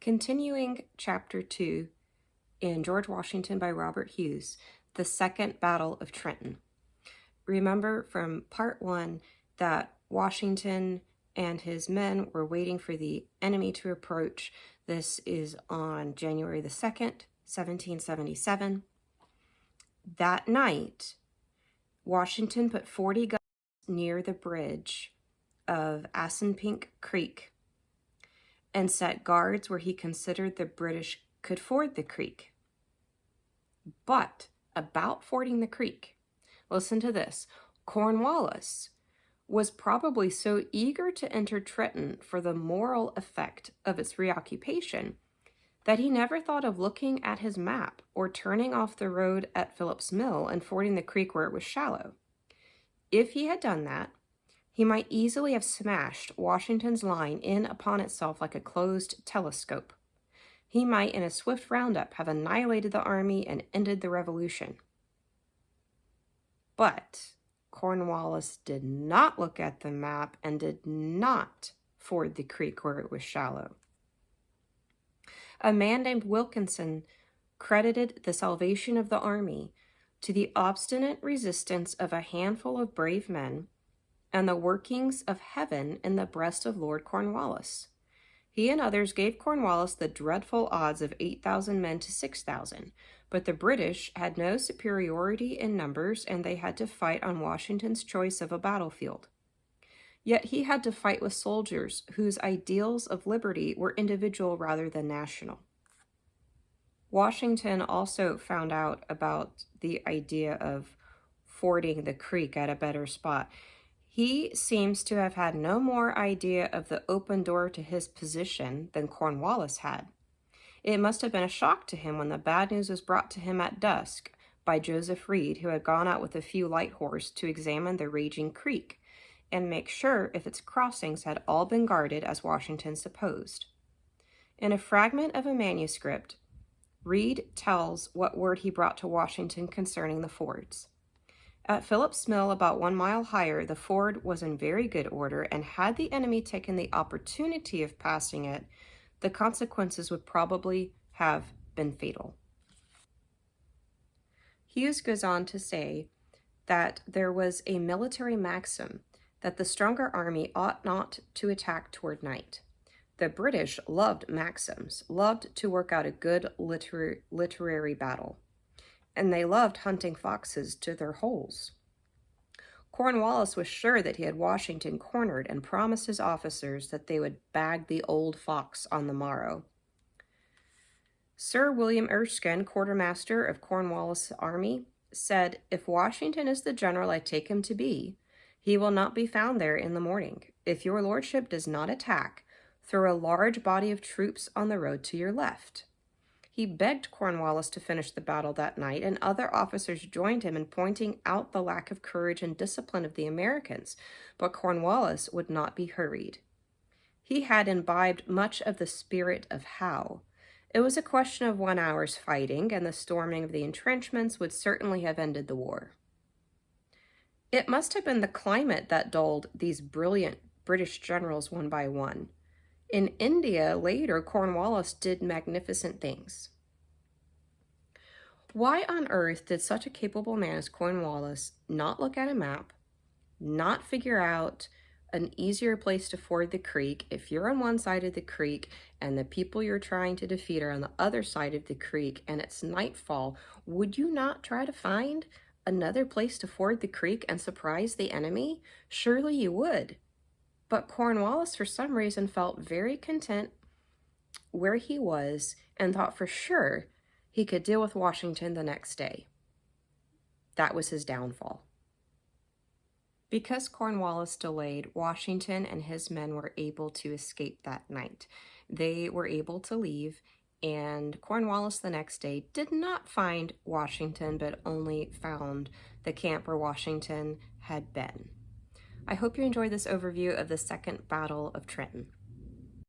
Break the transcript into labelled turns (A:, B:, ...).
A: Continuing Chapter 2 in George Washington by Robert Hughes, the Second Battle of Trenton. Remember from Part 1 that Washington and his men were waiting for the enemy to approach. This is on January the 2nd, 1777. That night, Washington put 40 guns near the bridge of Assunpink Creek and set guards where he considered the British could ford the creek. But about fording the creek, listen to this, Cornwallis was probably so eager to enter Trenton for the moral effect of its reoccupation that he never thought of looking at his map or turning off the road at Phillips Mill and fording the creek where it was shallow. If he had done that, he might easily have smashed Washington's line in upon itself like a closed telescope. He might, in a swift roundup, have annihilated the army and ended the revolution. But Cornwallis did not look at the map and did not ford the creek where it was shallow. A man named Wilkinson credited the salvation of the army to the obstinate resistance of a handful of brave men and the workings of heaven in the breast of Lord Cornwallis. He and others gave Cornwallis the dreadful odds of 8,000 men to 6,000, but the British had no superiority in numbers and they had to fight on Washington's choice of a battlefield. Yet he had to fight with soldiers whose ideals of liberty were individual rather than national. Washington also found out about the idea of fording the creek at a better spot. He seems to have had no more idea of the open door to his position than Cornwallis had. It must have been a shock to him when the bad news was brought to him at dusk by Joseph Reed, who had gone out with a few light horse to examine the raging creek and make sure if its crossings had all been guarded as Washington supposed. In a fragment of a manuscript, Reed tells what word he brought to Washington concerning the fords. At Phillips Mill, about 1 mile higher, the ford was in very good order, and had the enemy taken the opportunity of passing it, the consequences would probably have been fatal. Hughes goes on to say that there was a military maxim that the stronger army ought not to attack toward night. The British loved maxims, loved to work out a good literary battle, and they loved hunting foxes to their holes. Cornwallis was sure that he had Washington cornered and promised his officers that they would bag the old fox on the morrow. Sir William Erskine, quartermaster of Cornwallis' army, said, "If Washington is the general I take him to be, he will not be found there in the morning. If your lordship does not attack, throw a large body of troops on the road to your left." He begged Cornwallis to finish the battle that night, and other officers joined him in pointing out the lack of courage and discipline of the Americans, but Cornwallis would not be hurried. He had imbibed much of the spirit of Howe. It was a question of 1 hour's fighting, and the storming of the entrenchments would certainly have ended the war. It must have been the climate that dulled these brilliant British generals one by one. In India, later, Cornwallis did magnificent things. Why on earth did such a capable man as Cornwallis not look at a map, not figure out an easier place to ford the creek? If you're on one side of the creek and the people you're trying to defeat are on the other side of the creek and it's nightfall, would you not try to find another place to ford the creek and surprise the enemy? Surely you would. But Cornwallis, for some reason, felt very content where he was and thought for sure he could deal with Washington the next day. That was his downfall. Because Cornwallis delayed, Washington and his men were able to escape that night. They were able to leave, and Cornwallis the next day did not find Washington, but only found the camp where Washington had been. I hope you enjoyed this overview of the Second Battle of Trenton.